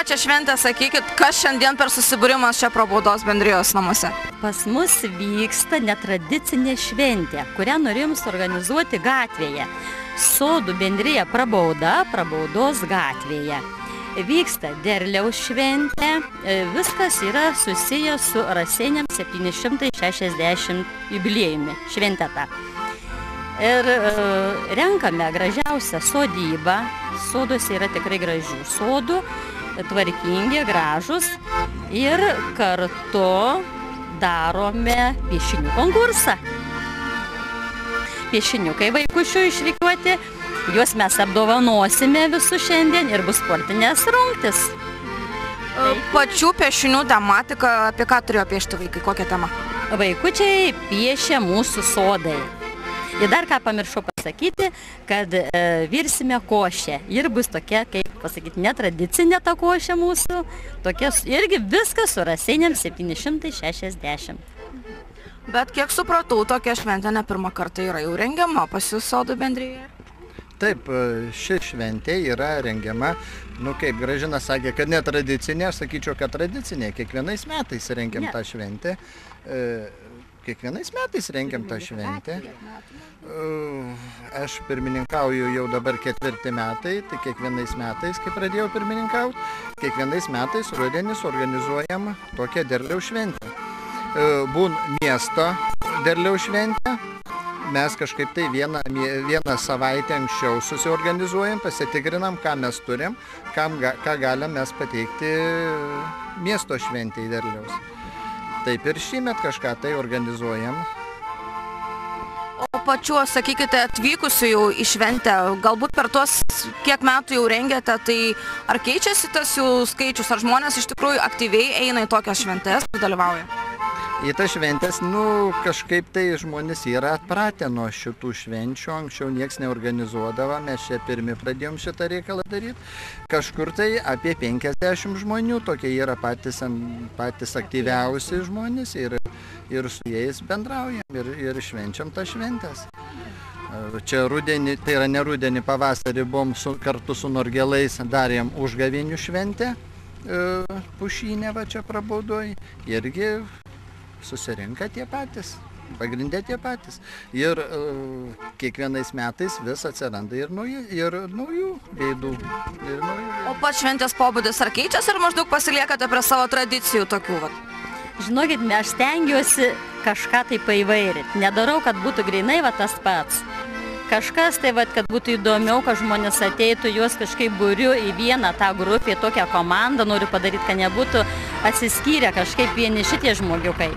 pačią šventę sakykit, kas šiandien per susibūrimas čia Prabaudos bendrijos namuose? Pas mus vyksta netradicinė šventė, kurią norėjom suorganizuoti gatvėje. Sodų bendrija Prabauda, Prabaudos gatvėje. Vyksta derliaus šventė, viskas yra susiję su Raseiniam 760 jubiliejumi, šventė ta. Ir renkame gražiausią sodybą, soduose yra tikrai gražių sodų, tvarkingi, gražus ir kartu darome piešinių konkursą. Piešiniukai vaikučių išrikiuoti, juos mes apdovanosime visus šiandien ir bus sportinės rungtys. Pačių piešinių tematika, apie ką turėjo piešti vaikai, kokią temą? Vaikučiai piešia mūsų sodai. Ir dar ką pamiršau pasakyti, kad virsime košę ir bus tokia, kaip pasakyti, netradicinė ta košė mūsų, tokia irgi viskas su Raseiniam 760. Bet kiek supratau, tokia šventė ne pirmą kartą yra jau rengiama pas jūs sodų bendrijoje? Taip, ši šventė yra rengiama, kaip Gražina sakė, kad netradicinė, aš sakyčiau, kad tradicinė, kiekvienais metais rengiam tą šventę. Kiekvienais metais rengiam tą šventę. Aš pirmininkauju jau dabar 4 metai, tai kiekvienais metais, kai pradėjau pirmininkauti, kiekvienais metais rudenį organizuojam tokią derliaus šventę. Būn miesto derliaus šventę. Mes kažkaip tai vieną savaitę anksčiau susiorganizuojam, pasitikrinam, ką mes turim, ką galim mes pateikti miesto šventėj derliaus. Taip ir šįmet kažką tai organizuojam. O pačiu, sakykite, atvykusių jau į šventę, galbūt per tuos kiek metų jau rengiate, tai ar keičiasi tas jų skaičius, ar žmonės iš tikrųjų aktyviai eina į tokias šventes ir dalyvauja? Į tas šventės, kažkaip tai žmonės yra atpratę nuo šitų švenčių, anksčiau nieks neorganizuodavo, mes čia pirmi pradėjom šitą reikalą daryti. Kažkur tai apie 50 žmonių, tokie yra patys aktyviausi žmonės ir su jais bendraujam ir švenčiam tas šventės. Čia rudenį, tai yra ne rudenį, pavasarį buvom kartu su Norgelais darėm užgavėnių šventę, Pušynę va čia Prabaudoj, irgi susirinka tie patys, pagrindė tie patys. Ir kiekvienais metais vis atsiranda ir naujų veidų. O pats šventės pobūdis ar keičiasi, ar maždaug pasiliekate prie savo tradicijų tokių? Žinokit, aš stengiuosi kažką tai paįvairinti. Nedarau, kad būtų grinai tas pats. Kažkas tai, kad būtų įdomiau, kad žmonės ateitų, juos kažkaip būriu į vieną tą grupę, tokią komandą noriu padaryti, kad nebūtų atsiskyrę kažkaip vieni šitie žmogiukai.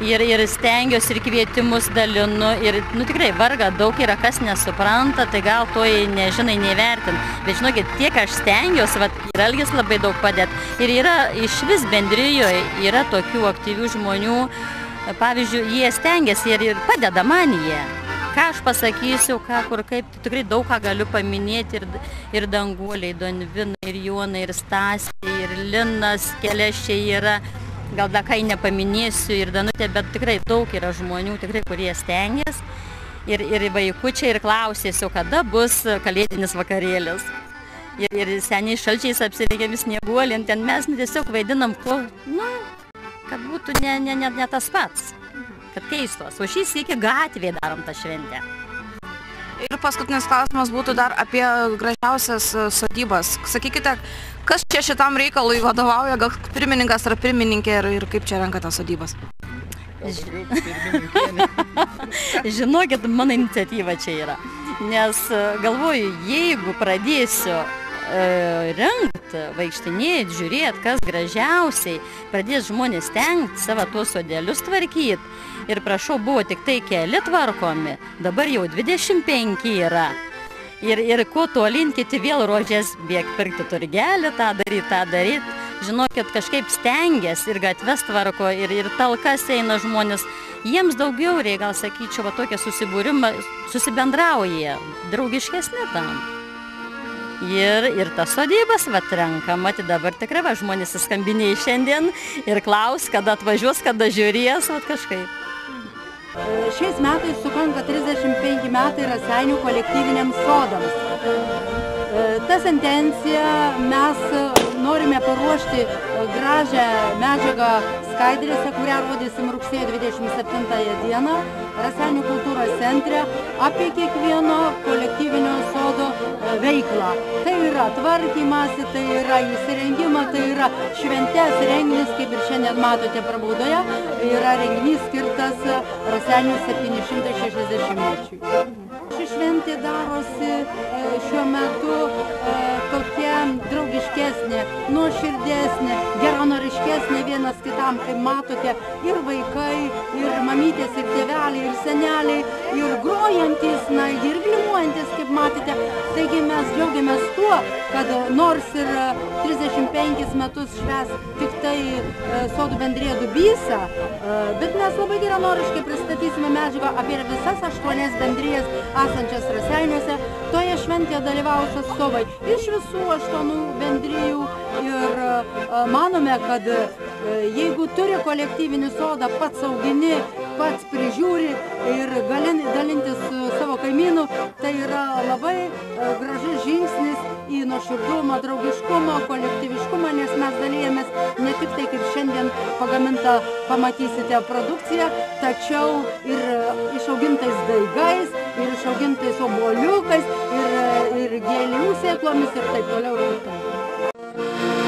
Ir stengiuosi ir kvietimus dalinu ir, tikrai varga daug yra, kas nesupranta, tai gal to nežinai, nevertin. Bet žinokit, tiek aš stengiuosi, ir Algis labai daug padėt. Ir yra iš vis bendrijoje, yra tokių aktyvių žmonių, pavyzdžiui, jie stengiasi ir padeda man jie. Ką aš pasakysiu, kur kaip, tikrai daug ką galiu paminėti ir Danguoliai, Donvina, ir Jonai, ir Stasė, ir Linas, Kelešiai yra, gal dar kai nepaminėsiu, ir Danutė, bet tikrai daug yra žmonių, tikrai, kurie stengiasi, ir vaikučiai, ir klausėsiu, kada bus kalėdinis vakarėlis. Ir seniai šalčiais apsirengėm snieguolėm, ten mes tiesiog vaidinam, kad būtų ne tas pats. Kad keistos, o šį sykį gatvėje darom tą šventę. Ir paskutinis klausimas būtų dar apie gražiausias sodybas. Sakykite, kas čia šitam reikalui vadovauja, gal pirmininkas ar pirmininkė ir kaip čia renkate sodybas? Žinokit, mano iniciatyva čia yra, nes galvoju, jeigu pradėsiu rengti, vaikštinėti, žiūrėti, kas gražiausiai, pradės žmonės stengti savo tuos sodelius tvarkyti. Ir prašau, buvo tik tai keli tvarkomi, dabar jau 25 yra. Ir kuo tolyn kiti vėl ruošės bėgti pirkti turgelį, tą daryti. Žinokit, kažkaip stengiasi ir gatves tvarko, ir talkas eina žmonės. Jiems daugiau reikia, gal sakyčiau, tokie susibūrimai, susibendrauja, draugiškesni tam. Ir tas sodybas renkama, dabar tikrai žmonės įskambinėjai šiandien ir klaus, kada atvažiuos, kada žiūrės, kažkaip. Šiais metais sukanka 35 metai Raseinių kolektyviniams sodams. Ta sentencija mes norime paruošti gražią medžiagą skaidrėse, kurią rodysim rugsėjo 27 dieną Raseinių kultūros centre apie kiekvieno kolektyvinio sodo veiklą. Tai yra tvarkymasi, tai yra įsirengimą, tai yra šventės renginys, kaip ir šiandien matote prabaudoje, yra renginys skirtas Raseinių 760-mečiui. Ši šventė darosi šiuo metu tokia draugiškesnė, nuoširdesnė, geranoriškesnė vienas kitam, kaip matote, ir vaikai, ir mamytės, ir tėveliai, ir seneliai, ir grojantis, ir grimuojantis, kaip matėte. Taigi mes džiaugiamės tuo, kad nors ir 35 metus švęs tik tai sodų bendrija Dubysa, bet mes labai geranoriškai pristatysime medžiagą apie visas 8 bendrijas esančias Raseiniuose. Toje šventėje dalyvaus atstovai iš visų 8 bendrijų ir manome, kad jeigu turi kolektyvinį sodą, pats augini, pats prižiūri ir gali dalintis su savo kaimynu, tai yra labai gražus žingsnis į nuoširdumą, draugiškumą, kolektyviškumą, nes mes dalijamės ne tik tai, kaip šiandien pagaminta pamatysite produkciją, tačiau ir išaugintais daigais, ir išaugintais obuoliukais, ir gėlių sėklomis ir taip toliau ir taip.